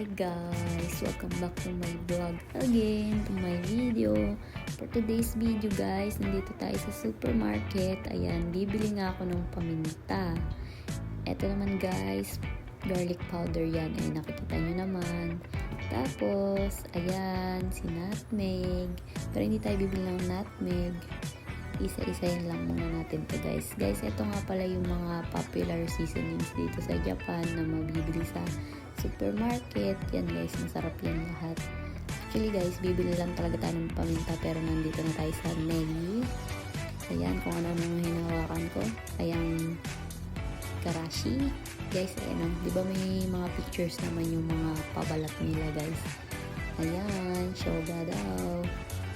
Hi guys! Welcome back to my vlog again, to my video. For today's video guys, nandito tayo sa supermarket. Ayan, bibili nga ako ng paminta. Eto naman guys, garlic powder yan. Ayan, nakikita nyo naman. Tapos, ayan, si nutmeg. Pero hindi tayo bibili ng nutmeg. Isa-isayin lang muna natin to guys. Guys, ito nga pala yung mga popular seasonings dito sa Japan na mabibili sa supermarket. Yan guys, masarap yan lahat. Actually guys, bibili lang talaga tayo ng paminta pero nandito na tayo sa Negi. Ayan, kung ano nang hinahawakan ko. Ayan, karashi. Guys, ayan, di ba may mga pictures naman yung mga pabalat nila guys. Ayan, shoga daw.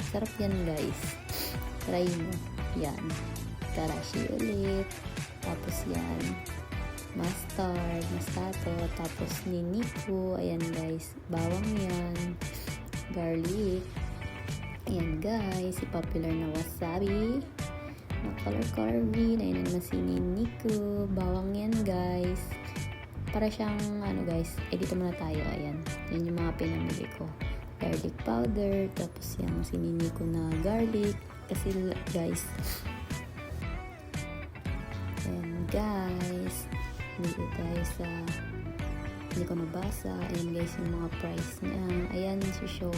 Sarap yan guys. Try mo. Yan. Karashi ulit. Tapos yan. Mustard. Mustato. Tapos niniko. Ayan guys. Bawang yan. Garlic. Ayan guys. Si popular na wasabi. Na color green. Ayan naman si niniko. Bawang yan guys. Para siyang ano guys. Dito muna tayo. Ayan. Yan yung mga pinamili ko. Garlic powder. Tapos yung sinini ko na garlic. Kasi guys, and guys, dito tayo sa, hindi ko nabasa. Ayan guys, yung mga price niya. Ayan, si show.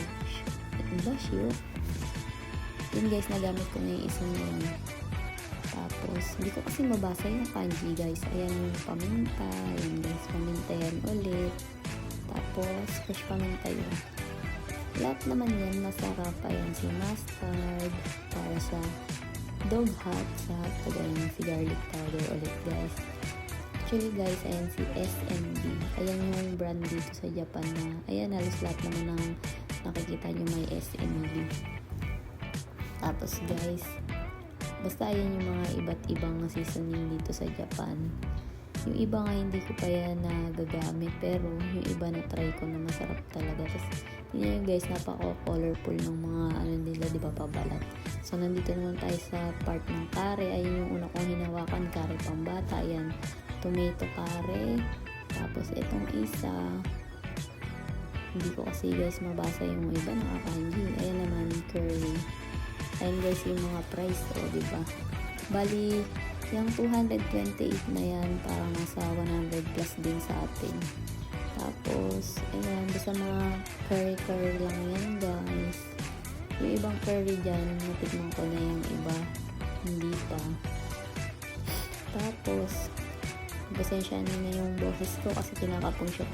Yun guys, nagamit ko na yung isang yun. Tapos, hindi ko kasi mabasa yung kanji guys. Ayan yung paminta. Ayan guys, paminta yan ulit. Tapos, fresh paminta yun. Lahat naman yan, masarap. Ayan si mustard para sa dog hot sa hotdog. Ayan si garlic powder ulit guys. Actually guys, ayan si SMB. Ayan yung brand dito sa Japan na, ayan, halos lahat naman ng nakikita nyo may SMB. Tapos guys, basta ayan yung mga iba't ibang seasoning dito sa Japan. Yung iba nga hindi ko pa yan nagagamit, pero yung iba na try ko na masarap talaga. Tapos yun guys, napaka-colorful ng mga ano nila, di ba, pabalat. So nandito naman tayo sa part ng kare. Ayun yung una kong hinawakan, kare pambata. Ayan, tomato kare. Tapos itong isa, hindi ko kasi guys mabasa yung iba na kanji. Ayan naman, curry. Ayan guys yung mga price, di ba? Bali, yung 228 na yan, parang nasa 100 plus din sa atin. Tapos, ayan, basta mga curry lang yan guys. Yung ibang curry dyan, natignan ko na yung iba, hindi pa. Tapos, pasensya na yung boses ko kasi kinakapong siya